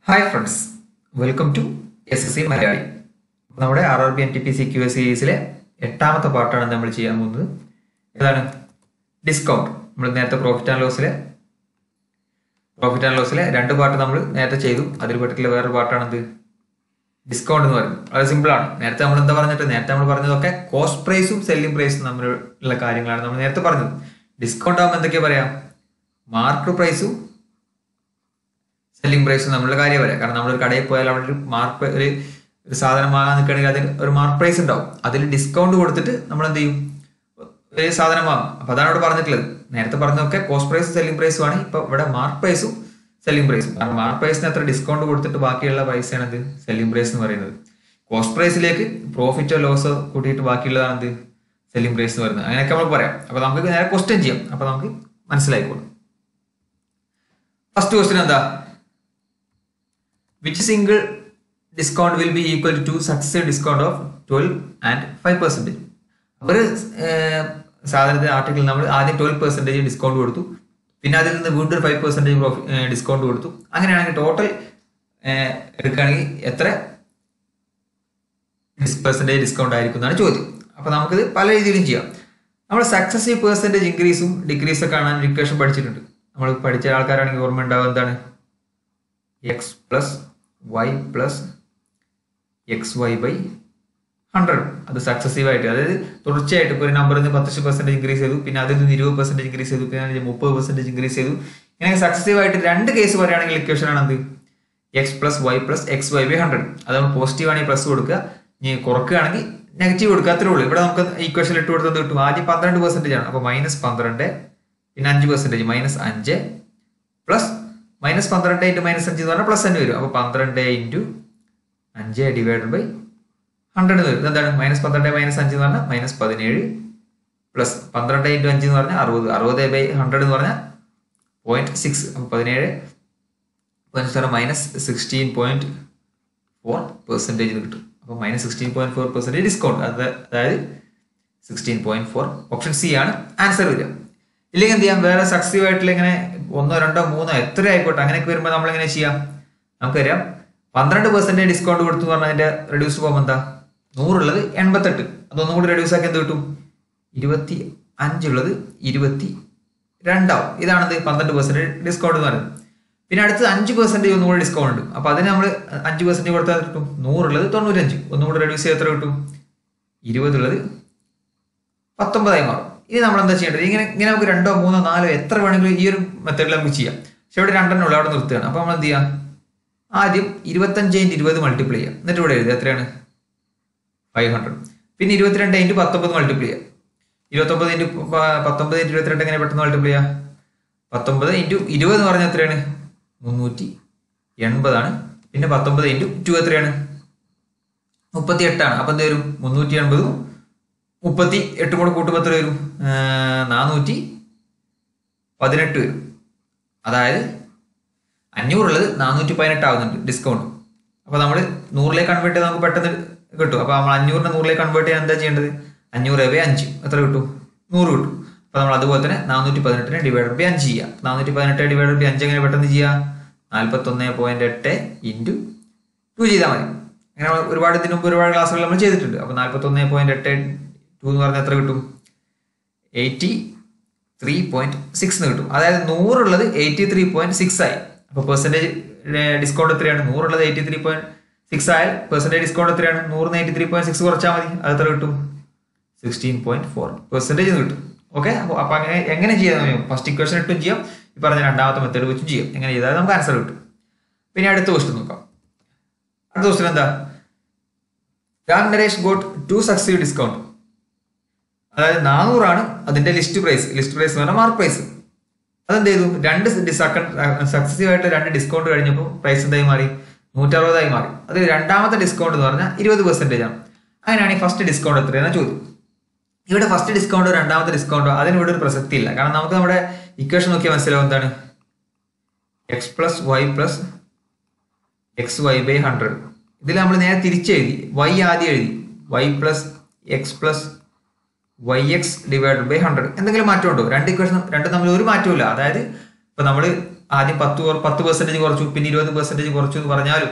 Hi friends, welcome to SSC Malayali. നമ്മുടെ RRB NTPC QA സീരീസിലെ 8ാമത്തെ പാർട്ടാണ് നമ്മൾ ചെയ്യാൻ പോകുന്നത്. ഏതാണ്? ഡിസ്കൗണ്ട്. നമ്മൾ നേരത്തെ പ്രോഫിറ്റ് ആൻഡ് ലോസിലെ 2 പാർട്ട് നമ്മൾ നേരത്തെ ചെയ്തു. അതിൽ പെട്ടിട്ടുള്ള വേറൊരു പാർട്ടാണെന്ത്? ഡിസ്കൗണ്ട് എന്ന് പറയുന്നത്. വളരെ സിമ്പിൾ ആണ്. നേരത്തെ നമ്മൾ പറഞ്ഞതൊക്കെ കോസ്റ്റ് പ്രൈസും സെല്ലിംഗ് പ്രൈസും തമ്മിലുള്ള കാര്യങ്ങളാണ് നമ്മൾ നേരത്തെ പറഞ്ഞത്. ഡിസ്കൗണ്ട് ആകുമ്പോൾ എന്തൊക്കെയാ പറയാം? മാർക്ക് പ്രൈസും സെല്ലിംഗ് പ്രൈസും നമ്മളുടെ കാര്യം പറയാം. കാരണം നമ്മളൊരു കടയിൽ പോയാൽ അവിടെ ഒരു സാധനം വാങ്ങാൻ നിൽക്കുകയാണെങ്കിൽ അതിന് ഒരു മാർക്ക് പ്രൈസ് ഉണ്ടാവും. അതിൽ ഡിസ്കൗണ്ട് കൊടുത്തിട്ട് നമ്മൾ എന്ത് ചെയ്യും? ഒരു സാധനം വാങ്ങും. അപ്പൊ അതാണ് ഇവിടെ പറഞ്ഞിട്ടുള്ളത്. നേരത്തെ പറഞ്ഞതൊക്കെ കോസ്റ്റ് പ്രൈസും സെല്ലിംഗ് പ്രൈസും ആണ്. ഇപ്പൊ ഇവിടെ മാർക്ക് പ്രൈസും സെല്ലിംഗ് പ്രൈസും. കാരണം മാർക്ക് പ്രൈസിന് എത്ര ഡിസ്കൗണ്ട് കൊടുത്തിട്ട് ബാക്കിയുള്ള പൈസയാണ് എന്ത്? സെല്ലിംഗ് പ്രൈസ് എന്ന് പറയുന്നത്. കോസ്റ്റ് പ്രൈസിലേക്ക് പ്രോഫിറ്റോ ലോസോ കൂട്ടിയിട്ട് ബാക്കിയുള്ളതാണ് എന്ത്? സെല്ലിംഗ് പ്രൈസ് എന്ന് പറയുന്നത്. അങ്ങനെയൊക്കെ നമുക്ക് പറയാം. അപ്പൊ നമുക്ക് നേരെ ക്വസ്റ്റ്യൻ ചെയ്യാം. അപ്പൊ നമുക്ക് മനസ്സിലായിക്കോളും. ഫസ്റ്റ് ക്വസ്റ്റ്യൻ എന്താ? Which single discount will be equal to successive discount of 12 and 5%? ഒരു സാധനത്തിന്റെ ആർട്ടിക്കിൾ നമ്മൾ ആദ്യം 12% ഡിസ്കൗണ്ട് കൊടുത്തു, പിന്നെ അതിൽ നിന്ന് വീണ്ടും 5% ഡിസ്കൗണ്ട് കൊടുത്തു. അങ്ങനെയാണെങ്കിൽ ടോട്ടൽ എടുക്കുകയാണെങ്കിൽ എത്ര പെർസെൻറ്റേജ് ഡിസ്കൗണ്ട് ആയിരിക്കും എന്നാണ് ചോദ്യം. അപ്പൊ നമുക്കിത് പല രീതിയിലും ചെയ്യാം. നമ്മൾ സക്സസീവ് പെർസെൻറ്റേജ് ഇൻക്രീസും ഡിക്രീസും കാണാൻ ഇക്വേഷൻ പഠിച്ചിട്ടുണ്ട്. നമ്മൾ പഠിച്ച ആൾക്കാരാണെങ്കിൽ ഓർമ്മ ഉണ്ടാവും. എന്താണ്? x plus y plus xy by 100. അത് സക്സസീവ് ആയിട്ട്, അതായത് തുടർച്ചയായിട്ട് ഇപ്പോൾ ഒരു നമ്പറിൽ നിന്ന് 10% ഇൻക്രീസ് ചെയ്തു, പിന്നെ അതിൽ നിന്ന് 20% ഇൻക്രീസ് ചെയ്തു, പിന്നെ 30% ഇൻക്രീസ് ചെയ്തു. ഇങ്ങനെ സക്സസീവ് ആയിട്ട് 2 കേസ് പറയുകയാണെങ്കിൽ ഇക്വേഷൻ ആണ് എന്ത്? x plus y plus xy by 100. അത് നമ്മൾ പോസിറ്റീവ് ആണെങ്കിൽ പ്ലസ് കൊടുക്കുക, ഇനി കുറക്കുകയാണെങ്കിൽ നെഗറ്റീവ് കൊടുക്കുക. അത്രേ ഉള്ളൂ. ഇവിടെ നമുക്ക് ഇക്വേഷൻ ഇട്ട് കൊടുത്തത് കിട്ടും. ആദ്യം 12% ആണ്. അപ്പോൾ -12, പിന്നെ 5% -5 പ്ലസ് -12 × -5 എന്ന് പറഞ്ഞാൽ പ്ലസ് തന്നെ വരും. അപ്പൊ 12 × 5 ഡിവൈഡഡ് ബൈ 100 വരും. എന്താണ്? -12 - 5 എന്ന് പറഞ്ഞാൽ -17 പ്ലസ് 12 × 5 എന്ന് പറഞ്ഞാൽ 60. 60 ബൈ 100 എന്ന് പറഞ്ഞാൽ 0.6. അപ്പൊ 17 -16.4% കിട്ടും. അപ്പൊ -16.4% ഡിസ്കൗണ്ട്. അതായത് 16.4. ഓപ്ഷൻ സി ആണ് ആൻസർ വരിക. ഇല്ലെങ്കിൽ എന്ത് ചെയ്യാം? വേറെ സക്സസീവ് ആയിട്ടുള്ള ഇങ്ങനെ 1, 2, 3 എത്ര ആയിക്കോട്ടെ, അങ്ങനെയൊക്കെ വരുമ്പോൾ നമ്മൾ എങ്ങനെ ചെയ്യാം? നമുക്കറിയാം 12% ഡിസ്കൗണ്ട് കൊടുത്തു എന്ന് പറഞ്ഞാൽ അതിന്റെ റെഡ്യൂസ് ഫോം എന്താ? 100 ഉള്ളത് 88. അതൊന്നും കൂടി റെഡ്യൂസ് ആക്കി എന്ത് കിട്ടും? 25 ഉള്ളത് 22 ആവും. ഇതാണത് 12% ഡിസ്കൗണ്ട് എന്ന് പറയുന്നത്. പിന്നെ അടുത്ത് 5% ഒന്നും കൂടി ഡിസ്കൗണ്ട് ഉണ്ട്. അപ്പൊ അതിന് നമ്മൾ 5% കൊടുത്താൽ കിട്ടും 100 ഉള്ളത് 95. ഒന്നും കൂടി റെഡ്യൂസ് ചെയ്ത് എത്ര കിട്ടും? 20 ഉള്ളത് 19 ആയി മാറും. ഇനി നമ്മൾ എന്താ ചെയ്യേണ്ടത്? ഇങ്ങനെ നമുക്ക് 2, 3, 4 എത്ര വേണമെങ്കിലും ഈ ഒരു മെത്തേഡിൽ നമുക്ക് ചെയ്യാം. പക്ഷെ ഇവിടെ 2 ഉള്ളൂ, അവിടെ നിർത്തുകയാണ്. അപ്പൊ നമ്മൾ എന്ത് ചെയ്യാം? ആദ്യം 25 × 20 മൾട്ടിപ്ലൈ ചെയ്യാം. എന്നിട്ട് ഇവിടെ എഴുതുക. എത്രയാണ്? 500. പിന്നെ 22 × 19 മൾട്ടിപ്ലൈ ചെയ്യാം. 29 × 19 × 22 എങ്ങനെ പെട്ടെന്ന് മൾട്ടിപ്ലൈ ചെയ്യാം? 19 × 20 എന്ന് പറഞ്ഞാൽ എത്രയാണ്? 380 ആണ്. പിന്നെ 19 × 2 എത്രയാണ്? 38 ആണ്. അപ്പൊ എന്ത് വരും? 380 38 കൂടെ കൂട്ടുമ്പോൾ എത്ര വരും? 418 വരും. അതായത് 500 ഉള്ളത് 418 ആവുന്നുണ്ട് ഡിസ്കൗണ്ട്. അപ്പൊ നമ്മൾ 100ലേക്ക് കൺവേർട്ട് ചെയ്ത് നമുക്ക് പെട്ടെന്ന് കിട്ടും. അപ്പൊ നമ്മൾ 500നെ 100ലേക്ക് കൺവേർട്ട് ചെയ്യാൻ എന്താ ചെയ്യേണ്ടത്? 500/5 എത്ര കിട്ടും? 100 കിട്ടും. അപ്പൊ നമ്മൾ അതുപോലെ തന്നെ 418 ഡിവൈഡഡ് ബൈ 5 ചെയ്യാം. 418 ഡിവൈഡഡ് ബൈ 5 എങ്ങനെ പെട്ടെന്ന് ചെയ്യാം? 41.8 × 2 ചെയ്താൽ മതി. അങ്ങനെ ഒരുപാട് ഇതിനു മുമ്പ് ഒരുപാട് ക്ലാസ്സുകൾ നമ്മൾ ചെയ്തിട്ടുണ്ട്. അപ്പൊ 41.8 2 എന്ന് പറഞ്ഞാൽ എത്ര കിട്ടും? 83.6 എന്ന് കിട്ടും. അതായത് 100 ഉള്ളത് 83.6 ആയി. അപ്പൊ പെർസെന്റേജ് ഡിസ്കൗണ്ട് എത്രയാണ്? 100 ഉള്ളത് 83.6 ആയാൽ പെർസെന്റേജ് ഡിസ്കൗണ്ട് എത്രയാണ്? 100 ന് 83.6 കുറച്ചാൽ മതി. അത് എത്ര കിട്ടും? 16.4% കിട്ടും. ഓക്കെ. അപ്പൊ അങ്ങനെ എങ്ങനെ ചെയ്യാൻ? ഫസ്റ്റ് ഇക്വേഷൻ ഇട്ടും ചെയ്യാം, ഈ പറഞ്ഞ രണ്ടാമത്തെ മെത്തേഡ് വെച്ചും ചെയ്യാം. എങ്ങനെ ചെയ്താൽ നമുക്ക് ആൻസർ കിട്ടും. പിന്നെ അടുത്ത ക്വസ്റ്റ്യൻ നോക്കാം. അടുത്ത ക്വസ്റ്റ്യൻ എന്താ? Ram Naresh got 2 successive discount. അതായത് 400 ആണ് അതിന്റെ ലിസ്റ്റ് പ്രൈസ് എന്ന് പറഞ്ഞാൽ മാർക്ക് പ്രൈസ്. അതെന്ത് ചെയ്തു? 2 സക്സസീവ് ആയിട്ട് 2 ഡിസ്കൗണ്ട് കഴിഞ്ഞപ്പോൾ പ്രൈസ് എന്തായി മാറി? 160 ആയി മാറി. അത് രണ്ടാമത്തെ ഡിസ്കൗണ്ട് എന്ന് പറഞ്ഞാൽ 20% ആണ്. അങ്ങനെയാണെങ്കിൽ ഫസ്റ്റ് ഡിസ്കൗണ്ട് എത്രയാണ് ചോദ്യം. ഇവിടെ ഫസ്റ്റ് ഡിസ്കൗണ്ടോ രണ്ടാമത്തെ ഡിസ്കൗണ്ടോ അതിന് ഇവിടെ ഒരു പ്രസക്തി ഇല്ല. കാരണം നമുക്ക് നമ്മുടെ ഇക്വേഷൻ നോക്കിയാൽ മനസ്സിലാവും. എന്താണ്? x plus y plus xy by 100. ഇതിൽ നമ്മൾ നേരെ തിരിച്ചെഴുതി. y ആദ്യം എഴുതി. y plus x plus yx divided by 100. എന്തെങ്കിലും മാറ്റം ഉണ്ടോ? 2 ഇക്വേഷൻ 2 തമ്മിൽ ഒരു മാറ്റവും ഇല്ല. അതായത് ഇപ്പൊ നമ്മൾ ആദ്യം 10% കുറച്ചു പിന്നെ 20% കുറച്ചു എന്ന് പറഞ്ഞാലും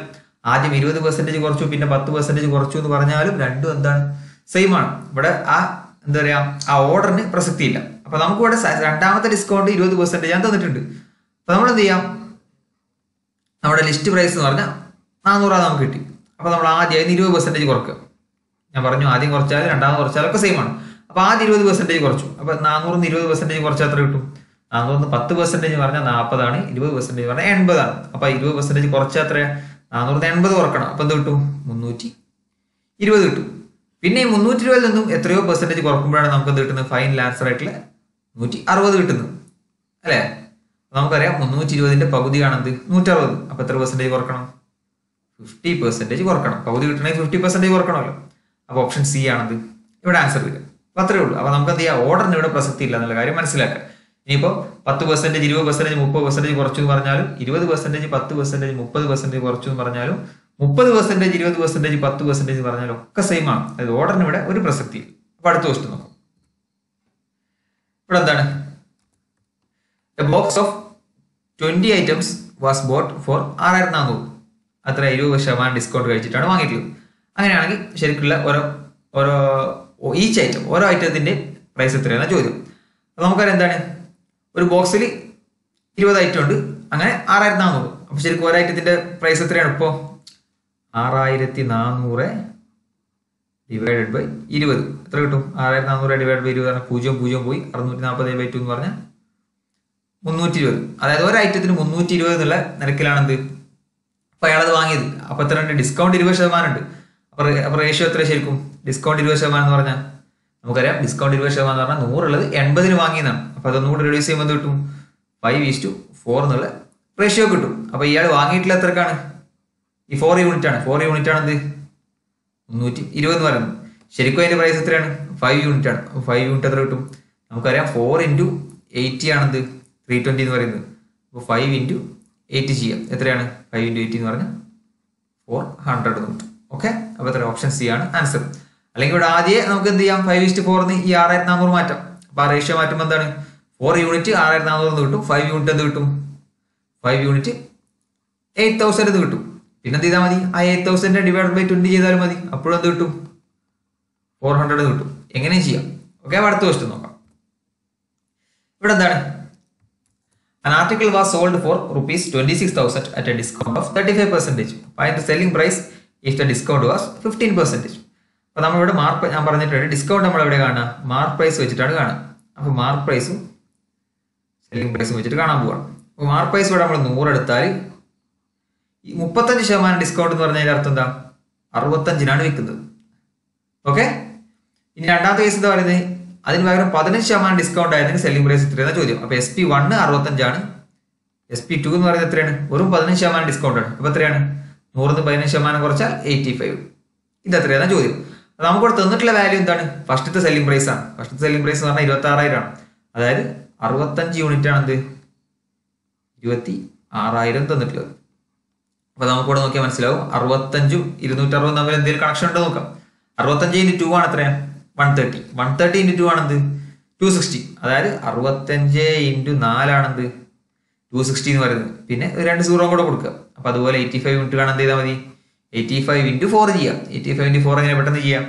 ആദ്യം 20% കുറച്ചു പിന്നെ 10% കുറച്ചു എന്ന് പറഞ്ഞാലും രണ്ടും എന്താണ് സെയിം ആണ്. ഇവിടെ ആ എന്താ പറയാ ആ ഓർഡറിന് പ്രസക്തി ഇല്ല. അപ്പൊ നമുക്ക് ഇവിടെ രണ്ടാമത്തെ ഡിസ്കൗണ്ട് 20% ഞാൻ തന്നിട്ടുണ്ട്. അപ്പൊ നമ്മൾ എന്ത് ചെയ്യാം, നമ്മുടെ ലിസ്റ്റ് പ്രൈസ് എന്ന് പറഞ്ഞാൽ 400 നമുക്ക് കിട്ടി. അപ്പൊ നമ്മൾ ആദ്യം 20% കുറക്കുക. ഞാൻ പറഞ്ഞു ആദ്യം കുറച്ചാലും രണ്ടാമത് കുറച്ചാലും ഒക്കെ സെയിം ആണ്. അപ്പൊ ആദ്യം 20% കുറച്ചു. അപ്പൊ 400 20% കുറച്ചാൽ എത്ര കിട്ടും? 400 10% പറഞ്ഞാൽ 40 20% പറഞ്ഞാൽ 80. അപ്പൊ 20% കുറച്ചാൽ എത്ര? 480 കുറക്കണം. അപ്പൊ എന്ത് കിട്ടും? 320 കിട്ടും. പിന്നെ 320 നിന്നും എത്രയോ പെർസെന്റേജ് കുറക്കുമ്പോഴാണ് നമുക്ക് എന്ത് കിട്ടുന്നത്? ഫൈനൽ ആൻസർ ആയിട്ടുള്ള 160 കിട്ടുന്നത് അല്ലെ? നമുക്കറിയാം 320ന്റെ പകുതിയാണെന്ത്? 160. അപ്പൊ എത്ര പെർസെന്റേജ് കുറക്കണം? 50% കുറക്കണം. പകുതി കിട്ടണമെങ്കിൽ 50% കുറക്കണമല്ലോ. അപ്പൊ ഓപ്ഷൻ സി ആണെന്ത് ഇവിടെ ആൻസർ വരിക. അപ്പൊ അത്രേ ഉള്ളൂ. അപ്പൊ നമുക്ക് എന്ത് ചെയ്യാം, ഓർഡറിന് ഇവിടെ പ്രസക്തി ഇല്ല എന്നുള്ള കാര്യം മനസ്സിലാക്കാം. ഇനിയിപ്പോ 10%, 20%, 30% കുറച്ചു എന്ന് പറഞ്ഞാലും 20%, 10%, 30% കുറച്ചു എന്ന് പറഞ്ഞാലും 30%, 20%, 10% പറഞ്ഞാലും ഒക്കെ സെയിം ആണ്. അതായത് ഓർഡറിന് ഇവിടെ ഒരു പ്രസക്തി. അപ്പൊ അടുത്ത ക്വസ്റ്റ്യൻ നോക്കാം. ഇവിടെ എന്താണ്? A box of 20 items was bought for 6400. അത്ര 20% ഡിസ്കൗണ്ട് കഴിച്ചിട്ടാണ് വാങ്ങിയിട്ടുള്ളത്. അങ്ങനെയാണെങ്കിൽ ശരിക്കുള്ള ഈച്ച് ഐറ്റം ഓരോ ഐറ്റത്തിന്റെ പ്രൈസ് എത്രയാണ് ചോദ്യം. അപ്പൊ നമുക്കറിയാം എന്താണ്, ഒരു ബോക്സിൽ 20 ഐറ്റം ഉണ്ട്. അങ്ങനെ 6400. അപ്പൊ ശരിക്കും ഒരു ഐറ്റത്തിന്റെ പ്രൈസ് എത്രയാണ് ഇപ്പോൾ? 6400 ഡിവൈഡഡ് ബൈ 20 എത്ര കിട്ടും? 6400 ഡിവൈഡ് ബൈ 20 പറഞ്ഞാൽ 0 0 പോയി 640/2 എന്ന് പറഞ്ഞാൽ 320. അതായത് ഒരു ഐറ്റത്തിന് 320 എന്നുള്ള നിരക്കിലാണെന്ത് അപ്പൊ അയാളത് വാങ്ങിയത്. അപ്പൊ എത്ര ഉണ്ട്? ഡിസ്കൗണ്ട് 20% ഉണ്ട്. അപ്പൊ റേഷ്യോ എത്ര ശരിക്കും? ഡിസ്കൗണ്ട് 20% എന്ന് പറഞ്ഞാൽ നമുക്കറിയാം ഡിസ്കൗണ്ട് 20% എന്ന് പറഞ്ഞാൽ 100 ഉള്ളത് 80 വാങ്ങിയതാണ്. അപ്പൊ അതൊന്നുകൂടി റെഡ്യൂസ് ചെയ്യുമ്പോൾ എന്ത് കിട്ടും? 5:4 എന്നുള്ള റേഷ്യോ കിട്ടും. അപ്പൊ ഇയാൾ വാങ്ങിയിട്ടില്ല എത്രക്കാണ്? ഈ 4 യൂണിറ്റ് ആണ്. 4 യൂണിറ്റ് ആണ് എന്ത് 320 എന്ന് പറയുന്നത്. ശരിക്കും അതിന്റെ പ്രൈസ് എത്രയാണ്? 5 യൂണിറ്റ് ആണ്. 5 യൂണിറ്റ് എത്ര കിട്ടും? നമുക്കറിയാം 4 × 80 ആണെന്ത് 320 എന്ന് പറയുന്നത്. അപ്പോൾ 5 × 8 ചെയ്യാം. എത്രയാണ്? 5 × 80 എന്ന് പറഞ്ഞാൽ 400 എന്ന് കിട്ടും. ഓക്കെ, അപ്പൊ എത്ര? ഓപ്ഷൻ സി ആണ് ആൻസർ. അല്ലെങ്കിൽ ഇവിടെ ആദ്യം നമുക്ക് എന്ത് ചെയ്യാം, 5:4 ഈ 6400 മാറ്റാം. അപ്പൊ ആ റേഷ്യോ മാറ്റുമ്പോൾ എന്താണ്? 4 യൂണിറ്റ് 6400 എന്ന് കിട്ടും. 5 യൂണിറ്റ് എന്ത് കിട്ടും? 5 യൂണിറ്റ് 8000 എന്ന് കിട്ടും. പിന്നെ എന്ത് ചെയ്താൽ മതി? ആ 8000 ഡിവൈഡ് ബൈ 20 ചെയ്താലും മതി. അപ്പോഴും എന്ത് കിട്ടും? 400 എന്ന് കിട്ടും. എങ്ങനെയും ചെയ്യാം. ഓക്കെ, അടുത്ത ക്വസ്റ്റ്യൻ നോക്കാം. ഇവിടെ എന്താണ്? An article was sold for rupees 26,000 at a discount of 35%. Find the selling price if the discount was 15%. അപ്പൊ നമ്മളിവിടെ മാർക്ക് ഞാൻ പറഞ്ഞിട്ടുണ്ട്, ഡിസ്കൗണ്ട് നമ്മൾ എവിടെ കാണുക? മാർക്ക് പ്രൈസ് വെച്ചിട്ടാണ് കാണുക. അപ്പൊ മാർക്ക് പ്രൈസും സെല്ലിംഗ് പ്രൈസും വെച്ചിട്ട് കാണാൻ പോവാണ്. അപ്പൊ മാർക്ക് പ്രൈസ് ഇവിടെ നമ്മൾ 100 എടുത്താൽ ഈ 35% ഡിസ്കൗണ്ട് എന്ന് പറഞ്ഞതിന്റെ അർത്ഥം എന്താ? 65-നാണ് വിൽക്കുന്നത്. ഓക്കെ, ഇനി രണ്ടാമത്തെ കേസ് എന്താ പറയുന്നത്? അതിന് പകരം 15% ഡിസ്കൗണ്ട് ആയതിന് സെല്ലിംഗ് പ്രൈസ് എത്രയാണ് ചോദ്യം. അപ്പൊ SP1 65 SP2 എന്ന് പറയുന്നത് എത്രയാണ്? വെറും 15% ഡിസ്കൗണ്ട് ആണ്. അപ്പൊ എത്രയാണ്? 100 15% കുറച്ചാൽ 85. ഇത് എത്രയാണ് ചോദ്യം. നമുക്കിവിടെ തന്നിട്ടുള്ള വാല്യൂ എന്താണ്? ഫസ്റ്റത്തെ സെല്ലിംഗ് പ്രൈസ് ആണ്. ഫസ്റ്റത്തെ സെല്ലിംഗ് പ്രൈസ് എന്ന് പറഞ്ഞാൽ 26,000 ആണ്. അതായത് 65 യൂണിറ്റ് ആണ് എന്ത് 26,000 തന്നിട്ടുള്ളത്. അപ്പൊ നമുക്കിവിടെ നോക്കിയാൽ മനസ്സിലാവും 65 260 തമ്മിൽ എന്തെങ്കിലും കണക്ഷൻ ഉണ്ടോ നോക്കാം. 65 × 2 ആണ് എത്രയാണ്? 130. 130 × 2 ആണെന്ത് 260. അതായത് 65 × 4 ആണെന്ത് 260 എന്ന് പറയുന്നത്. പിന്നെ 2 സീറോ കൂടെ കൊടുക്കുക. അപ്പൊ അതുപോലെ 85 യൂണിറ്റ് കാണാൻ എന്ത് ചെയ്താൽ മതി? 85 × 4 ചെയ്യാം. 85 × 4 എങ്ങനെ പെട്ടെന്ന് ചെയ്യാം?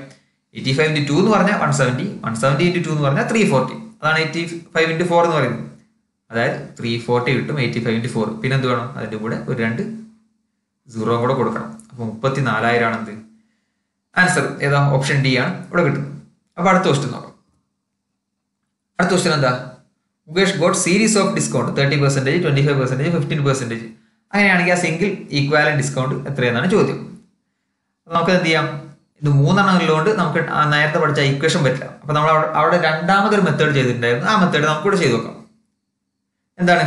85 × 2 എന്ന് പറഞ്ഞാൽ 170. 170 × 2 എന്ന് പറഞ്ഞാൽ 340. അതാണ് 85 × 4 എന്ന് പറയുന്നത്. അതായത് 340 കിട്ടും 85 × 4. പിന്നെ എന്ത് വേണം? അതിന്റെ കൂടെ ഒരു 2 സീറോ കൂടെ കൊടുക്കണം. അപ്പൊ 34,000 ആണെന്ത് ആൻസർ. ഏതാ? ഓപ്ഷൻ ഡി ആണ് ഇവിടെ കിട്ടുന്നത്. അപ്പൊ അടുത്ത ക്വസ്റ്റ്യൻ നോക്കാം. അടുത്ത ക്വസ്റ്റ്യൻ എന്താ? Mukesh got series of discount 30%, 25%, 15%. അങ്ങനെയാണെങ്കിൽ ആ സിംഗിൾ ഈക്വാലന്റ് ഡിസ്കൗണ്ട് എത്രയെന്നാണ് ചോദ്യം. നമുക്ക് എന്ത് ചെയ്യാം? ഇത് 3 ഉള്ളതുകൊണ്ട് നമുക്ക് നേരത്തെ പഠിച്ച ഇക്വേഷൻ പറ്റില്ല. അപ്പൊ നമ്മൾ അവിടെ രണ്ടാമതൊരു മെത്തേഡ് ചെയ്തിട്ടുണ്ടായിരുന്നു. ആ മെത്തേഡ് നമുക്ക് ഇവിടെ ചെയ്ത് നോക്കാം. എന്താണ്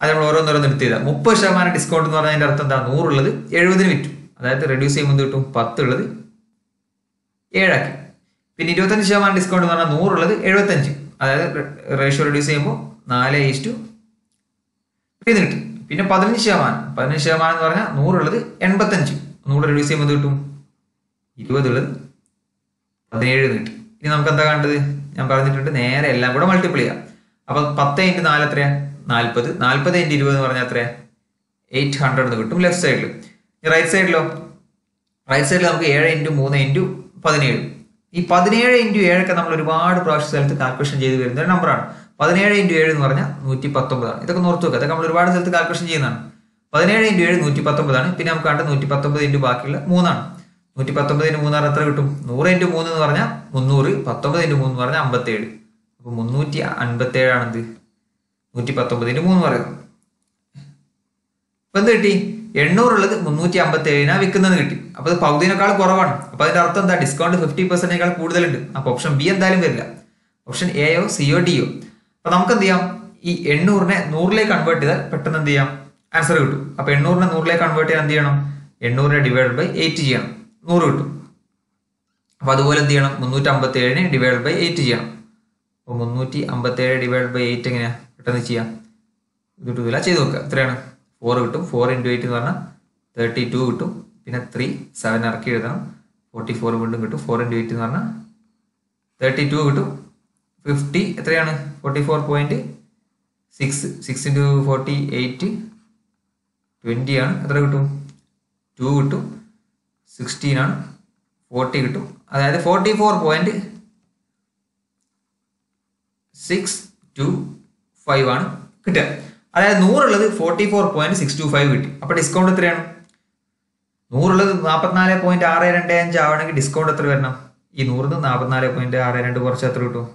അത്? നമ്മൾ ഓരോന്നോരോന്ന് എടുത്ത് ചെയ്താൽ 30% ഡിസ്കൗണ്ട് എന്ന് പറഞ്ഞതിന്റെ അർത്ഥം എന്താ? 100 ഉള്ളത് 70-ന് വിറ്റു. അതായത് റെഡ്യൂസ് ചെയ്യുമ്പോൾ എന്ത് കിട്ടും? 10 ഉള്ളത് 7 ആക്കി. പിന്നെ 25% ഡിസ്കൗണ്ട് എന്ന് പറഞ്ഞാൽ 100 ഉള്ളത് 75. അതായത് റേഷ്യോ റെഡ്യൂസ് ചെയ്യുമ്പോൾ 4:3 കിട്ടും. പിന്നെ 15% എന്ന് പറഞ്ഞാൽ 100 ഉള്ളത് 85. ഒന്നുകൂടെ റെഡ്യൂസ് ചെയ്യുമ്പോൾ കിട്ടും 20 ഉള്ളത് 17 കിട്ടും. ഇനി നമുക്ക് എന്താ കണ്ടത്? ഞാൻ പറഞ്ഞിട്ടുണ്ട് നേരെ എല്ലാം കൂടെ മൾട്ടിപ്ലൈ ചെയ്യാം. അപ്പൊ 10 × 4 എത്രയാ? 40. 40 × 20 എന്ന് പറഞ്ഞാൽ എത്ര? 800 എന്ന് കിട്ടും ലെഫ്റ്റ് സൈഡിൽ. റൈറ്റ് സൈഡിലോ? റൈറ്റ് സൈഡിൽ നമുക്ക് 7 × 3 × 17. ഈ 17 × 7 ഒക്കെ നമ്മൾ ഒരുപാട് പ്രാവശ്യം സ്ഥലത്ത് കാൽക്കുലേഷൻ ചെയ്ത് വരുന്ന ഒരു നമ്പറാണ്. 17 × 7 എന്ന് പറഞ്ഞാൽ 119 ആണ്. ഇതൊക്കെ ഓർത്ത് വെക്കുക. ഇതൊക്കെ നമ്മൾ ഒരുപാട് സ്ഥലത്ത് കാൽക്കുലേഷൻ ചെയ്യുന്നതാണ്. 17 × 7 119 ആണ്. പിന്നെ നമുക്ക് കണ്ട 119 × ബാക്കിയുള്ള 3 ആണ്. 119 × 3 എത്ര കിട്ടും? 100 × 3 എന്ന് പറഞ്ഞാൽ 300. 19 × 3 എന്ന് പറഞ്ഞാൽ 57. അപ്പൊ 357 ആണെന്ത്? 119 × 3 പറയുന്നത്. അപ്പൊ എന്ത് കിട്ടി? 800 ഉള്ളത് 357 വിൽക്കുന്നത് കിട്ടി. അപ്പൊ അത് പകുതിനേക്കാൾ കുറവാണ്. അപ്പൊ അതിന്റെ അർത്ഥം എന്താ? ഡിസ്കൗണ്ട് 50% കൂടുതലുണ്ട്. അപ്പൊ ഓപ്ഷൻ ബി എന്തായാലും വരില്ല. ഓപ്ഷൻ എയോ സിയോ ഡിയോ. അപ്പൊ നമുക്ക് എന്ത് ചെയ്യാം? ഈ 800നെ 100ലേക്ക് കൺവേർട്ട് ചെയ്താൽ പെട്ടെന്ന് എന്ത് ചെയ്യാം? ആൻസർ കിട്ടും. അപ്പൊ 800നെ 100ലേക്ക് കൺവേർട്ട് ചെയ്യാൻ എന്ത് ചെയ്യണം? 800നെ /8 ചെയ്യണം. 100 കിട്ടും. അപ്പൊ അതുപോലെ എന്ത് ചെയ്യണം? 357നെ /8 ചെയ്യണം. അപ്പൊ 357 /8 എങ്ങനെയാ പെട്ടെന്ന് ചെയ്യാം? ഇത് കിട്ടില്ല, ചെയ്ത് നോക്കുക. എത്രയാണ്? 4 കിട്ടും. 4 × 8 എന്ന് പറഞ്ഞാൽ 32 കിട്ടും. പിന്നെ 3 7 ഇറക്കി എഴുതണം. 44 വീണ്ടും കിട്ടും. 4 × 8 എന്ന് പറഞ്ഞാൽ 32 കിട്ടും. 50 എത്രയാണ്? 44.6. 6 × 48 20 ആണ്. എത്ര കിട്ടും? 2 കിട്ടും. 16 ആണ്. 40 കിട്ടും. അതായത് 44.625 ആണ് കിട്ടുക. അതായത് 100 ഉള്ളത് 44.625 കിട്ടി. അപ്പൊ ഡിസ്കൗണ്ട് എത്രയാണ്? 100 ഉള്ളത് 44.625 ആവണമെങ്കിൽ ഡിസ്കൗണ്ട് എത്ര വരണം? ഈ 100 44.62 കുറച്ച് എത്ര കിട്ടും?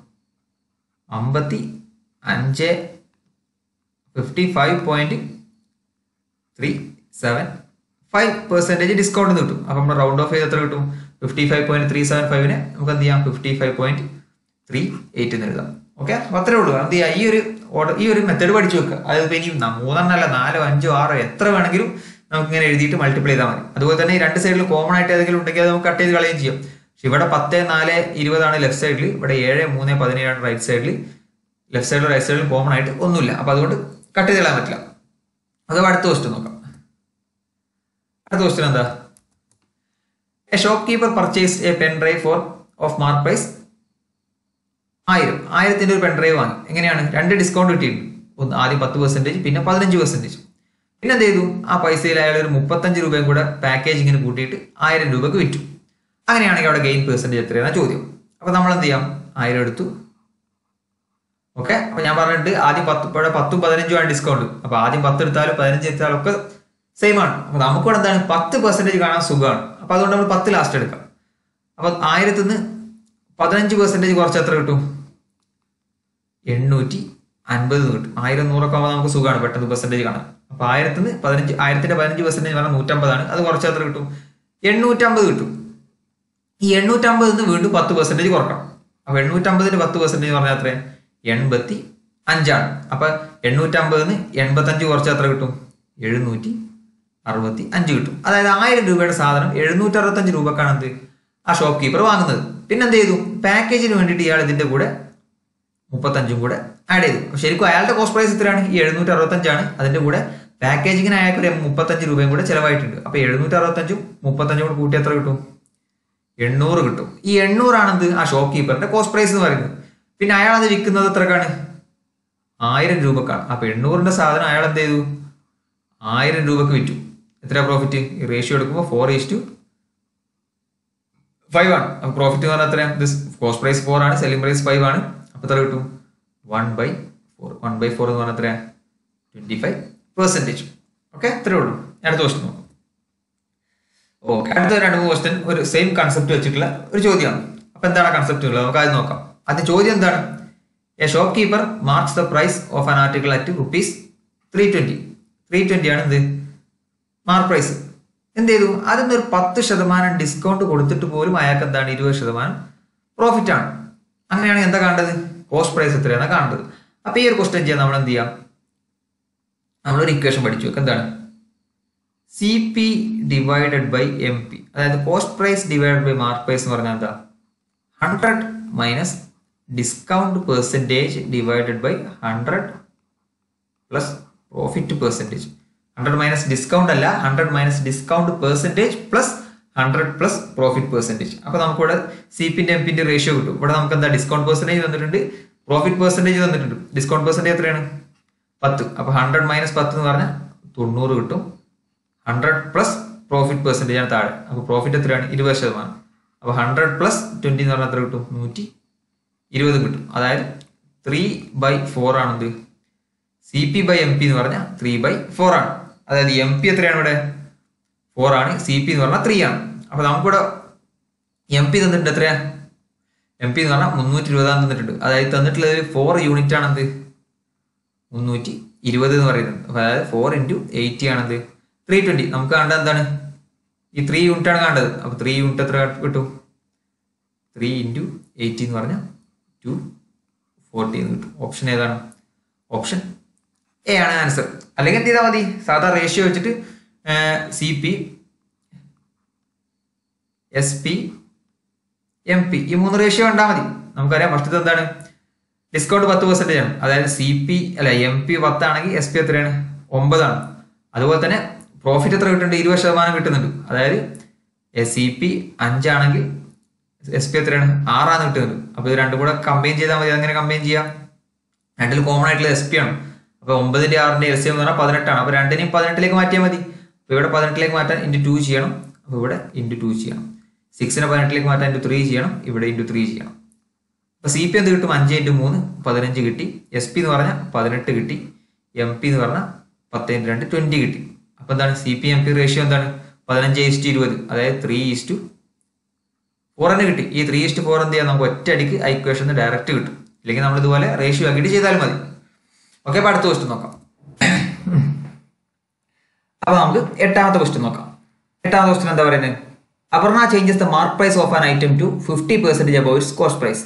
55.375% ഡിസ്കൗണ്ട് കിട്ടും. അപ്പൊ നമ്മൾ റൗണ്ട് ഓഫ് ചെയ്ത് എത്ര കിട്ടും? 55.375നെ നമുക്ക് എന്ത് ചെയ്യാം? 55.38 എന്ന് എഴുതാം. ഓക്കെ, അപ്പൊ അത്രേ ഉള്ളൂ. എന്ത് ചെയ്യാം? ഈ ഒരു മെത്തേഡ് പഠിച്ചു വെക്കുക. അതായത് ഇനി 3 4 5 6 എത്ര വേണമെങ്കിലും നമുക്ക് ഇങ്ങനെ എഴുതിയിട്ട് മൾട്ടിപ്ലൈ ചെയ്താൽ മതി. അതുപോലെ തന്നെ ഈ രണ്ട് സൈഡിൽ കോമൺ ആയിട്ട് ഏതെങ്കിലും ഉണ്ടെങ്കിൽ അത് നമുക്ക് കട്ട് ചെയ്ത് കളയുകയും ചെയ്യും. പക്ഷെ ഇവിടെ 10 4 20 ആണ് ലെഫ്റ്റ് സൈഡിൽ, ഇവിടെ 7 3 17 ആണ് റൈറ്റ് സൈഡിൽ. ലെഫ്റ്റ് സൈഡിലും റൈറ്റ് സൈഡിലും കോമൺ ആയിട്ട് ഒന്നുമില്ല. അപ്പൊ അതുകൊണ്ട് കട്ട് ചെയ്ത് കളയാൻ പറ്റില്ല. അഥവാ അടുത്ത ക്വസ്റ്റ്യൻ നോക്കാം. അടുത്ത ക്വസ്റ്റ്യൻ എന്താ? A shopkeeper purchase a pen drive of mark price 1000 ഒരു പെൻ ഡ്രൈവ് വാങ്ങി. എങ്ങനെയാണ്? 2 ഡിസ്കൗണ്ട് കിട്ടിയിട്ടുണ്ട്. ആദ്യം 10%, പിന്നെ 15%. പിന്നെ എന്ത് ചെയ്തു? ആ പൈസയിൽ അയാൾ ഒരു 35 രൂപയും കൂടെ പാക്കേജിങ്ങിന് കൂട്ടിയിട്ട് 1000 രൂപക്ക് വിറ്റു. അങ്ങനെയാണെങ്കിൽ അവിടെ ഗെയിൻ പെർസെന്റേജ് എത്രയാണ് ചോദ്യം. അപ്പൊ നമ്മൾ എന്ത് ചെയ്യാം? 1000 എടുത്തു. ഓക്കെ, അപ്പൊ ഞാൻ പറഞ്ഞിട്ട് ആദ്യം 10 15 ആണ് ഡിസ്കൗണ്ട്. അപ്പൊ ആദ്യം 10 എടുത്താലും 15 എടുത്താലും ഒക്കെ സെയിം ആണ്. അപ്പൊ നമുക്കിവിടെ എന്താണ്? 10% കാണാൻ സുഖമാണ്. അപ്പൊ അതുകൊണ്ട് നമ്മൾ 10 ലാസ്റ്റ് എടുക്കാം. അപ്പൊ 1000 നിന്ന് 15% കുറച്ച് എത്ര കിട്ടും? 850 കിട്ടും. 1000 100 ഒക്കെ ആകുമ്പോൾ നമുക്ക് സുഖമാണ് പെട്ടെന്ന് പെർസെന്റേജ് കാണാൻ. അപ്പൊ 1000 നിന്ന് 1000ന്റെ 15% പറഞ്ഞാൽ 150 ആണ്. അത് കുറച്ച് എത്ര കിട്ടും? 850 കിട്ടും. ഈ 850 നിന്ന് വീണ്ടും 10% കുറക്കണം. അപ്പൊ 850ന്റെ 10% പറഞ്ഞാൽ എത്ര? 85 ആണ്. അപ്പൊ 850 നിന്ന് 85 കുറച്ച് എത്ര കിട്ടും? 765 കിട്ടും. അതായത് 1000 രൂപയുടെ സാധനം 765 രൂപക്കാണ് എന്ത് ആ ഷോപ്പ് കീപ്പർ വാങ്ങുന്നത്. പിന്നെ എന്ത് ചെയ്തു? പാക്കേജിന് വേണ്ടിയിട്ട് ഇയാൾ ഇതിന്റെ കൂടെ 35 കൂടെ ആഡ് ചെയ്തു. ശരിക്കും അയാളുടെ കോസ്റ്റ് പ്രൈസ് എത്രയാണ്? ഈ 765 ആണ്. അതിന്റെ കൂടെ പാക്കേജിങ്ങിന് അയാൾക്ക് ഒരു 35 രൂപയും കൂടെ ചിലവായിട്ടുണ്ട്. അപ്പൊ 765 35 കൂടെ കൂട്ടി എത്ര കിട്ടും? 800 കിട്ടും. ഈ 800 ആണെന്ത് ആ ഷോപ്പ് കീപ്പറിന്റെ കോസ്റ്റ് പ്രൈസ് എന്ന് പറയുന്നത്. പിന്നെ അയാൾ അത് വിൽക്കുന്നത് എത്രക്കാണ്? 1000 രൂപക്കാണ്. അപ്പൊ 800ന്റെ സാധനം അയാൾ എന്ത് ചെയ്തു? 1000 രൂപക്ക് വിറ്റു. എത്ര പ്രോഫിറ്റ്? ഈ റേഷ്യോ എടുക്കുമ്പോൾ 4:5 ആണ്. അപ്പൊ പ്രോഫിറ്റ് എന്ന് പറഞ്ഞാൽ എത്രയാണ്? കോസ്റ്റ് പ്രൈസ് 4 ആണ്, സെല്ലിംഗ് പ്രൈസ് 5 ആണ്. അപ്പൊ എത്ര കിട്ടും? 1/4. 1/4 എന്ന് പറഞ്ഞാൽ എത്രയാണ്? 25%. ഓക്കെ, ഇത്രേ ഉള്ളൂ. അടുത്ത ക്വസ്റ്റ്യൻ നോക്കാം. ഓക്കെ, അടുത്ത 2-3 ക്വസ്റ്റ്യൻ ഒരു സെയിം കൺസെപ്റ്റ് വെച്ചിട്ടുള്ള ഒരു ചോദ്യമാണ്. അപ്പൊ എന്താണ് കൺസെപ്റ്റ് ഉള്ളത്? നമുക്ക് അത് നോക്കാം. അതിന്റെ ചോദ്യം എന്താണ്? A shopkeeper marks the price of an article at ₹320. 320 ആണ് എന്ത് മാർക്ക് പ്രൈസ്. എന്ത് ചെയ്തു? അതിന് ഒരു 10% ഡിസ്കൗണ്ട് കൊടുത്തിട്ട് പോലും അയാൾക്ക് എന്താണ് 20% പ്രോഫിറ്റ് ആണ്. അങ്ങനെയാണെങ്കിൽ എന്താ കാണേണ്ടത്? കോസ്റ്റ് പ്രൈസ് എത്രയാണ് കാണേണ്ടത്. അപ്പൊ ഈ ഒരു ക്വസ്റ്റ്യൻ ചെയ്യാൻ നമ്മൾ എന്ത് ചെയ്യാം? നമ്മളൊരു ഇക്വേഷൻ പഠിച്ചു വെക്കാം. എന്താണ്? CP divided by MP. അതായത് cost price divided by mark price എന്ന് പറഞ്ഞാൽ എന്താ? 100 minus discount percentage divided by 100 plus profit percentage. 100 minus discount അല്ല, 100 minus discount percentage plus 100 plus profit percentage. അപ്പൊ നമുക്കിവിടെ CPന്റെ MPന്റെ റേഷ്യോ കിട്ടും. ഇവിടെ നമുക്ക് എന്താ? ഡിസ്കൗണ്ട് പെർസെൻറ്റേജ് തന്നിട്ടുണ്ട്, പ്രോഫിറ്റ് പെർസെൻറ്റേജ് തന്നിട്ടുണ്ട്. ഡിസ്കൗണ്ട് പെർസെൻറ്റേജ് എത്രയാണ്? 10. അപ്പോൾ 100 മൈനസ് 10 എന്ന് പറഞ്ഞാൽ 90 കിട്ടും. 100 പ്ലസ് പ്രോഫിറ്റ് പെർസെൻറ്റേജ് ആണ് താഴെ. അപ്പോൾ പ്രോഫിറ്റ് എത്രയാണ്? 20%. അപ്പോൾ 100 പ്ലസ് 20 എന്ന് പറഞ്ഞാൽ എത്ര കിട്ടും? 120 കിട്ടും. അതായത് 3/4 ആണെന്ത്? CP/MP എന്ന് പറഞ്ഞാൽ 3/4 ആണ്. അതായത് MP എത്രയാണ് ഇവിടെ? 4 ആണ്. CP എന്ന് പറഞ്ഞാൽ 3 ആണ്. അപ്പോൾ നമുക്കിവിടെ MP തന്നിട്ടുണ്ട്. എത്രയാ? MP എന്ന് പറഞ്ഞാൽ 320 തന്നിട്ടുണ്ട്. അതായത് തന്നിട്ടുള്ളത് 4 യൂണിറ്റ് ആണെന്ത്? 320 എന്ന് പറയുന്നത്. അപ്പോൾ അതായത് 4 × 80 ആണെന്ത്? 320. നമുക്ക് കണ്ടത് എന്താണ്? ഈ 3 യൂണിറ്റ് ആണ് കണ്ടത്. അപ്പോൾ 3 യൂണിറ്റ് എത്ര കിട്ടും? 3 × 80 എന്ന് പറഞ്ഞാൽ 240 എന്ന് കിട്ടും. ഓപ്ഷൻ ഏതാണ്? ഓപ്ഷൻ എ ആണ് ആൻസർ. അല്ലെങ്കിൽ എന്ത് ചെയ്താൽ മതി? സാധാ റേഷ്യോ വെച്ചിട്ട് CP, SP, MP ഈ 3 റേഷ്യോ കണ്ടാൽ മതി. നമുക്കറിയാം ഫസ്റ്റത്തെ എന്താണ്? ഡിസ്കൗണ്ട് 10% ആണ്. അതായത് MP 10 ആണെങ്കിൽ SP എത്രയാണ്? 9 ആണ്. അതുപോലെ തന്നെ പ്രോഫിറ്റ് എത്ര കിട്ടുന്നുണ്ട്? 20% കിട്ടുന്നുണ്ട്. അതായത് CP 5 ആണെങ്കിൽ SP എത്രയാണ്? 6 ആണ് കിട്ടുന്നത്. അപ്പോൾ ഇത് രണ്ടും കൂടെ കമ്പൈൻ ചെയ്താൽ മതി. അങ്ങനെ കമ്പൈൻ ചെയ്യാം. രണ്ടിൽ കോമൺ ആയിട്ടുള്ള SP ആണ്. അപ്പോൾ 9ന്റെ 6ന്റെ LCM എന്ന് പറഞ്ഞാൽ 18 ആണ്. അപ്പോൾ രണ്ടിനെയും 18ലേക്ക് മാറ്റിയാൽ മതി. അപ്പോൾ ഇവിടെ 18ലേക്ക് മാറ്റാൻ × 2 ചെയ്യണം. അപ്പോൾ ഇവിടെ × 2 ചെയ്യണം. 6നെ 18ലേക്ക് മാറ്റാൻ × 3 ചെയ്യണം. ഇവിടെ × 3 ചെയ്യണം. അപ്പോൾ CP എന്ത് കിട്ടും? 5 × 3 15 കിട്ടി. SP എന്ന് പറഞ്ഞാൽ 18 കിട്ടി. MP എന്ന് പറഞ്ഞാൽ 10 × 2 20 കിട്ടി. അപ്പോൾ എന്താണ്? CP/MP റേഷ്യോ എന്താണ്? 15:20. അതായത് 3:4 തന്നെ കിട്ടി. ഈ 3:4 എന്ത് ചെയ്യാം? നമുക്ക് ഒറ്റയടിക്ക് ഇക്വേഷൻ ഡയറക്റ്റ് കിട്ടും. ഇല്ലെങ്കിൽ നമ്മൾ ഇതുപോലെ റേഷ്യോ ആക്കിയിട്ട് ചെയ്താൽ മതി. ഓക്കെ, അപ്പോൾ അടുത്ത ക്വസ്റ്റ്യൻ നോക്കാം. അപ്പോൾ നമുക്ക് 8ാമത്തെ ക്വസ്റ്റ്യൻ നോക്കാം. 8ാമത്തെ ക്വസ്റ്റ്യൻ എന്താ പറയുന്നത്? Aparna changes the mark price of an item to 50% above its cost price.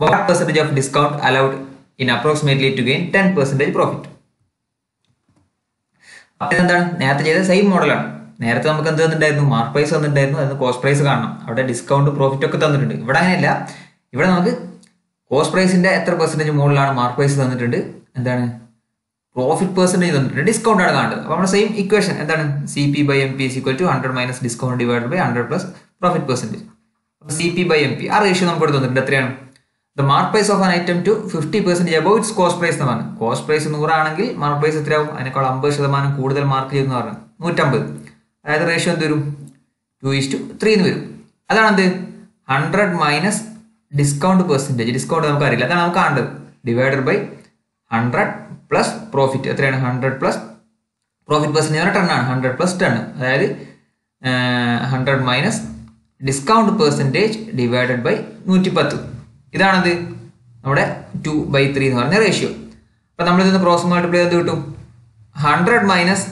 What percentage of discount allowed in approximately to gain 10% profit? അപ്പോൾ എന്താണ്? നേരത്തെ ചെയ്ത സെയിം മോഡലാണ്. നേരത്തെ നമുക്ക് എന്ത് തന്നിട്ടുണ്ടായിരുന്നു? മാർക്ക് പ്രൈസ് തന്നിട്ടുണ്ടായിരുന്നു. അതിന് കോസ്റ്റ് പ്രൈസ് കാണണം. അവിടെ ഡിസ്കൗണ്ട് പ്രോഫിറ്റ് ഒക്കെ തന്നിട്ടുണ്ട്. ഇവിടെ അങ്ങനെയല്ല. ഇവിടെ നമുക്ക് കോസ്റ്റ് പ്രൈസിന്റെ എത്ര പെർസെൻറ്റേജ് മുകളിലാണ് മാർക്ക് പ്രൈസ് തന്നിട്ടുണ്ട്. എന്താണ്? പ്രോഫിറ്റ് പെർസെൻറ്റേജ് തന്നിട്ടുണ്ട്. ഡിസ്കൗണ്ട് ആണ് കാണുന്നത്. അപ്പോൾ നമ്മുടെ സെയിം ഇക്വേഷൻ എന്താണ്? CP/MP = 100 minus discount divided by 100 plus profit percentage. അപ്പോൾ CP/MP ആ റേഷ്യോ നമുക്ക് ഇവിടെ തന്നിട്ടുണ്ട്. എത്രയാണ്? The mark price of an item to 50% above its cost price എന്ന് പറഞ്ഞു. കോസ്റ്റ് പ്രൈസ് 100 ആണെങ്കിൽ മാർക്ക് പ്രൈസ് എത്രയാവും? അതിനേക്കാൾ 50% കൂടുതൽ മാർക്ക് ചെയ്യുന്ന പറഞ്ഞു 150. അതായത് റേഷ്യോ എന്ത് വരും? 2:3 എന്ന് വരും. അതാണ് എന്ത്? 100 മൈനസ് ഡിസ്കൗണ്ട് പെർസെൻറ്റേജ്. ഡിസ്കൗണ്ട് നമുക്ക് അറിയില്ല. അതാണ് നമുക്ക് കാണേണ്ടത്. Divided by 100 plus profit. എത്രയാണ്? 100 പ്ലസ് പ്രോഫിറ്റ് പെർസെൻറ്റേജ് 10 ആണ്. 100 പ്ലസ് 10. അതായത് 100 minus discount percentage divided by 110. ഇതാണത് നമ്മുടെ 2/3 എന്ന് പറഞ്ഞ റേഷ്യോ. അപ്പം നമ്മളിതൊന്ന് ക്രോസ് മൾട്ടിപ്ലൈ ചെയ്ത് കിട്ടും. 100 minus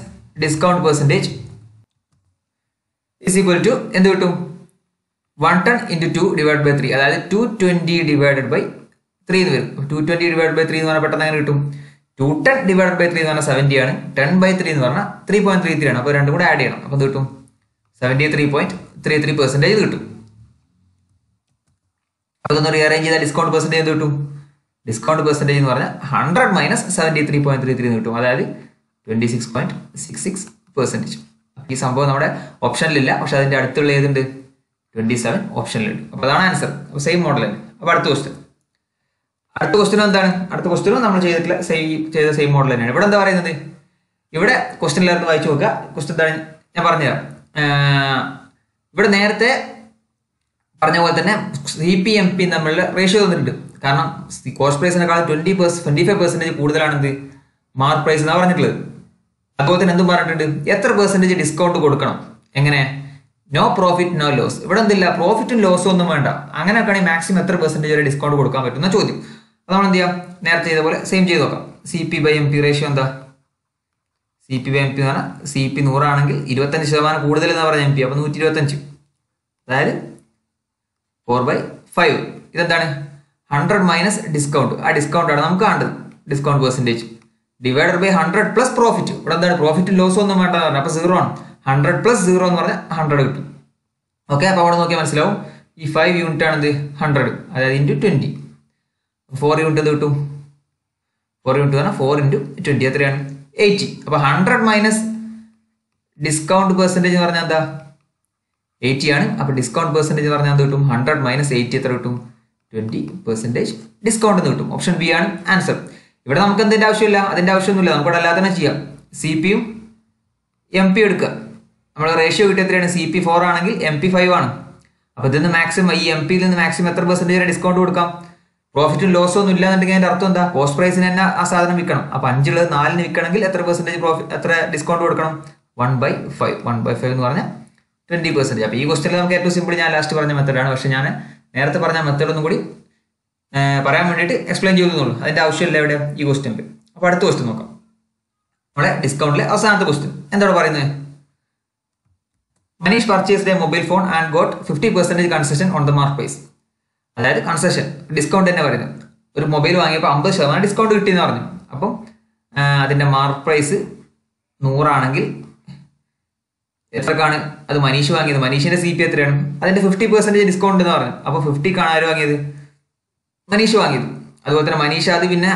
discount percentage is equal to എന്ത് കിട്ടും? 110 × 2 ഡിവൈഡ് ബൈ 3. അതായത് 220 ഡിവൈഡഡ് ബൈ 3 എന്ന് വരും. 220 ഡിവൈഡ് ബൈ 3 എന്ന് പറഞ്ഞാൽ പെട്ടെന്ന് അങ്ങനെ കിട്ടും. 210 ഡിവൈഡ് ബൈ 3 എന്ന് പറഞ്ഞാൽ 70 ആണ്. 10/3 എന്ന് പറഞ്ഞാൽ 3.33 ആണ്. അപ്പോൾ രണ്ടും കൂടെ ആഡ് ചെയ്യണം. അപ്പോൾ എന്ത് കിട്ടും? 73.33% കിട്ടും. അതൊന്ന് റീഅറേഞ്ച് ചെയ്താൽ ഡിസ്കൗണ്ട് പെർസെൻറ്റേജ് എന്ത് കിട്ടും? ഡിസ്കൗണ്ട് പെർസെൻറ്റേജ് എന്ന് പറഞ്ഞാൽ 100 മൈനസ് 73.33 എന്ന് കിട്ടും. അതായത് 26.66%. ഈ സംഭവം നമ്മുടെ ഓപ്ഷനിലില്ല. പക്ഷെ അതിന്റെ അടുത്തുള്ള ഏതുണ്ട്? 27 ഓപ്ഷനിലുണ്ട്. അപ്പോൾ അതാണ് ആൻസർ. അപ്പോൾ സെയിം മോഡൽ തന്നെ. അപ്പോൾ അടുത്ത ക്വസ്റ്റ്യൻ എന്താണ്? അടുത്ത ക്വസ്റ്റ്യനും നമ്മൾ ചെയ്ത സെയിം മോഡൽ തന്നെയാണ്. ഇവിടെ എന്താ പറയുന്നത്? ഇവിടെ ക്വസ്റ്റ്യൻ എല്ലാവരും വായിച്ചു നോക്കുക. ക്വസ്റ്റ്യൻ എന്താണ് ഞാൻ പറഞ്ഞുതരാം. ഇവിടെ നേരത്തെ പറഞ്ഞ പോലെ തന്നെ CP/MP തമ്മിലുള്ള റേഷ്യോ തന്നിട്ടുണ്ട്. കാരണം കോസ്റ്റ് പ്രൈസിനെക്കാളും 25% കൂടുതലാണെന്ത്? മാർക്ക് പ്രൈസ് എന്നാണ് പറഞ്ഞിട്ടുള്ളത്. അതുപോലെ തന്നെ എന്തും പറഞ്ഞിട്ടുണ്ട്? എത്ര പെർസെൻറ്റേജ് ഡിസ്കൗണ്ട് കൊടുക്കണം? എങ്ങനെ? No profit no loss. ഇവിടെ എന്തില്ല? പ്രോഫിറ്റും ലോസും ഒന്നും വേണ്ട. അങ്ങനെയൊക്കെ ആണെങ്കിൽ മാക്സിമം എത്ര പെർസെൻറ്റേജ് വരെ ഡിസ്കൗണ്ട് കൊടുക്കാൻ പറ്റുന്ന ചോദ്യം. അപ്പോൾ നമ്മൾ എന്ത് ചെയ്യാം? നേരത്തെ ചെയ്ത പോലെ സെയിം ചെയ്ത് നോക്കാം. CP/MP റേഷ്യോ എന്താ? CP/MP എന്ന് പറഞ്ഞാൽ CP 100 ആണെങ്കിൽ 25% കൂടുതൽ എന്ന് പറഞ്ഞ MP. അപ്പോൾ 125. അതായത് 4/5. ഇതെന്താണ്? 100 മൈനസ് ഡിസ്കൗണ്ട്. ആ ഡിസ്കൗണ്ട് ആണ് നമുക്ക് കാണേണ്ടത്. Discount percentage divided by 100 plus profit. ഇവിടെ എന്താണ്? പ്രോഫിറ്റ് ലോസ് ഒന്നും വേണ്ട പറഞ്ഞു. അപ്പോൾ 0 ആണ്. 100 പ്ലസ് 0 എന്ന് പറഞ്ഞാൽ 100 കിട്ടും. ഓക്കെ, അപ്പോൾ അവിടെ നോക്കിയാൽ മനസ്സിലാവും. ഈ 5 യൂണിറ്റ് ആണ് 100. അതായത് × 20. 4 യൂണിറ്റ് എന്ത് കിട്ടും? 4 യൂണിറ്റ് പറഞ്ഞാൽ 4 × 20 എത്രയാണ്? 80. അപ്പോൾ 100 മൈനസ് ഡിസ്കൗണ്ട് പെർസെൻറ്റേജ് എന്ന് പറഞ്ഞാൽ എന്താ? 80 ആണ്. അപ്പോൾ ഡിസ്കൗണ്ട് പെർസെൻറ്റേജ് എന്ന് പറഞ്ഞാൽ എന്ത് കിട്ടും? 100 മൈനസ് 80 എത്ര കിട്ടും? 20% ഡിസ്കൗണ്ട് എന്ന് കിട്ടും. ഓപ്ഷൻ ബി ആണ് ആൻസർ. ഇവിടെ നമുക്ക് എന്തിൻ്റെ ആവശ്യമില്ല, അതിൻ്റെ ആവശ്യമൊന്നുമില്ല, നമുക്കിവിടെ അല്ലാതെ തന്നെ ചെയ്യാം. CP യും MP എടുക്കുക. നമ്മൾ റേഷ്യോ കിട്ടിയ എത്രയാണ്? CP 4 ആണെങ്കിൽ MP 5 ആണ്. അപ്പോൾ ഇതിൽ നിന്ന് മാക്സിമം ഈ MP യിൽ നിന്ന് മാക്സിമം എത്ര പെർസെൻറ്റേജ് ഡിസ്കൗണ്ട് കൊടുക്കാം? പ്രോഫിറ്റും ലോസോ ഒന്നും ഇല്ലാന്നുണ്ടെങ്കിൽ അതിൻ്റെ അർത്ഥം എന്താ? കോസ്റ്റ് പ്രൈസിന് തന്നെ ആ സാധനം വിൽക്കണം. അപ്പോൾ 5 4 വിൽക്കണമെങ്കിൽ എത്ര പെർസെൻറ്റേജ് എത്ര ഡിസ്കൗണ്ട് കൊടുക്കണം? 1/5. 1/5 എന്ന് പറഞ്ഞാൽ 20%. അപ്പോൾ ഈ ക്വസ്റ്റ്യനിൽ നമുക്ക് ഏറ്റവും സിമ്പിൾ ഞാൻ ലാസ്റ്റ് പറഞ്ഞ മെത്തേഡാണ്. പക്ഷേ ഞാൻ നേരത്തെ പറഞ്ഞ മെത്തേഡ് ഒന്നും കൂടി പറയാൻ വേണ്ടിയിട്ട് എക്സ്പ്ലെയിൻ ചെയ്തെന്നുള്ളൂ. അതിൻ്റെ ആവശ്യമില്ല ഇവിടെ ഈ ക്വസ്റ്റ്യനിൽ. അപ്പോൾ അടുത്ത ക്വസ്റ്റ്യൻ നോക്കാം. നമ്മുടെ ഡിസ്കൗണ്ടിലെ അവസാനത്തെ ക്വസ്റ്റ്യൻ എന്താണ് പറയുന്നത്? Manish purchased a mobile phone and got 50% concession on the mark price. അതായത് കൺസെഷൻ ഡിസ്കൗണ്ട് തന്നെ പറയുന്നത്. ഒരു മൊബൈൽ വാങ്ങിയപ്പോൾ 50% ഡിസ്കൗണ്ട് കിട്ടിയെന്ന് പറഞ്ഞു. അപ്പം അതിൻ്റെ മാർക്ക് പ്രൈസ് 100 ആണെങ്കിൽ എത്രക്കാണ് അത് മനീഷ് വാങ്ങിയത്? മനീഷിന്റെ CP എത്രയാണ്? അതിന്റെ 50% ഡിസ്കൗണ്ട് എന്ന് പറഞ്ഞു. അപ്പോൾ 50ക്കാണ് ആര് വാങ്ങിയത്? മനീഷ് വാങ്ങിയത്. അതുപോലെ തന്നെ മനീഷ് അത് പിന്നെ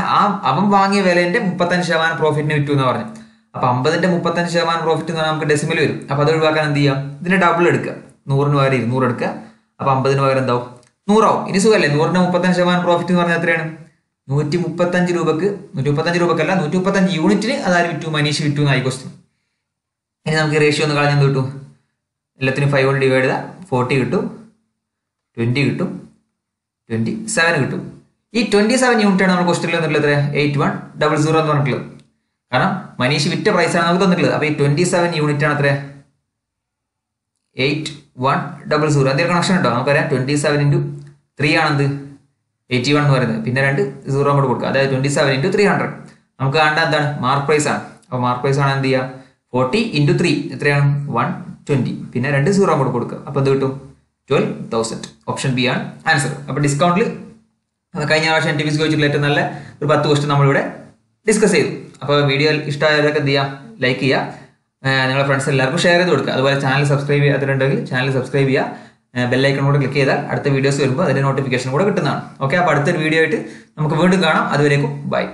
അവൻ വാങ്ങിയ വിലേന്റെ 35% പ്രോഫിറ്റിന് വിറ്റു എന്ന് പറഞ്ഞു. അപ്പൊ 50ന്റെ 35% പ്രോഫിറ്റ് എന്ന് പറഞ്ഞാൽ നമുക്ക് ഡെസിമൽ വരും. അപ്പൊ അത് ഒഴിവാക്കാൻ എന്ത് ചെയ്യാം? ഇതിന്റെ ഡബിൾ എടുക്കുക. 100ന് പകരം 200 എടുക്കുക. അപ്പൊ 50ന് പകരം എന്താവും? 100 ആവും. ഇനി സുഖമല്ലേ? 100ന്റെ 35% പ്രോഫിറ്റ് എന്ന് പറഞ്ഞാൽ എത്രയാണ്? 135 രൂപക്ക് 135 രൂപക്കല്ല 135 യൂണിറ്റിന് അതായത് വിറ്റു, മനീഷ് വിറ്റു എന്നായി ക്വസ്റ്റ്യൻ. ഇനി നമുക്ക് റേഷ്യോ ഒന്ന് കളഞ്ഞാൽ എന്ത് കിട്ടും? എല്ലാത്തിനും 5 കൊണ്ട് ഡിവൈഡ് ചെയ്താൽ 40 കിട്ടും, 20 കിട്ടും, 27 കിട്ടും. ഈ 27 യൂണിറ്റാണ് നമ്മൾ ക്വസ്റ്റ്യനിൽ തന്നിട്ടുള്ളത്. 8100 എന്ന് പറഞ്ഞിട്ടുള്ളത്. കാരണം മനീഷ് വിറ്റ പ്രൈസാണ് നമുക്ക് തന്നിട്ടുള്ളത്. അപ്പോൾ ഈ 27 യൂണിറ്റ് ആണ് എത്ര? 8100. എന്തെങ്കിലും കണക്ഷൻ ഉണ്ടോ? നമുക്കറിയാം 27 × 3 ആണെന്ത്? 81 എന്ന് പറയുന്നത്. പിന്നെ 2 0 കൂടെ കൊടുക്കുക. അതായത് 27 × 300. നമുക്ക് കാണേണ്ട എന്താണ്? മാർക്ക് പ്രൈസ് ആണ്. അപ്പോൾ മാർക്ക് പ്രൈസ് ആണ് എന്ത് ചെയ്യുക? 40 × 3 എത്രയാണ്? 120. പിന്നെ 2 0 കൂടെ കൊടുക്കുക. അപ്പോൾ എന്ത് കിട്ടും? 12,000. ഓപ്ഷൻ ബി ആണ് ആൻസർ. അപ്പോൾ ഡിസ്കൗണ്ടിൽ കഴിഞ്ഞ പ്രാവശ്യം NTPC ചോദിച്ചിട്ടുള്ള ഏറ്റവും നല്ല ഒരു 10 ക്വസ്റ്റ്യൻ നമ്മളിവിടെ ഡിസ്കസ് ചെയ്തു. അപ്പോൾ വീഡിയോ ഇഷ്ടമായവരൊക്കെ എന്ത് ചെയ്യുക? ലൈക്ക് ചെയ്യുക. നിങ്ങളുടെ ഫ്രണ്ട്സ് എല്ലാവർക്കും ഷെയർ ചെയ്ത് കൊടുക്കുക. അതുപോലെ ചാനൽ സബ്സ്ക്രൈബ് ചെയ്യാത്തിട്ടുണ്ടെങ്കിൽ ചാനൽ സബ്സ്ക്രൈബ് ചെയ്യുക. ബെല്ലൈക്കൺ കൂടെ ക്ലിക്ക് ചെയ്താൽ അടുത്ത വീഡിയോസ് വരുമ്പോൾ അതിൻ്റെ നോട്ടിഫിക്കേഷൻ കൂടെ കിട്ടുന്നതാണ്. ഓക്കെ, അപ്പോൾ അടുത്തൊരു വീഡിയോ ആയിട്ട് നമുക്ക് വീണ്ടും കാണാം. അതുവരേക്കും ബൈ.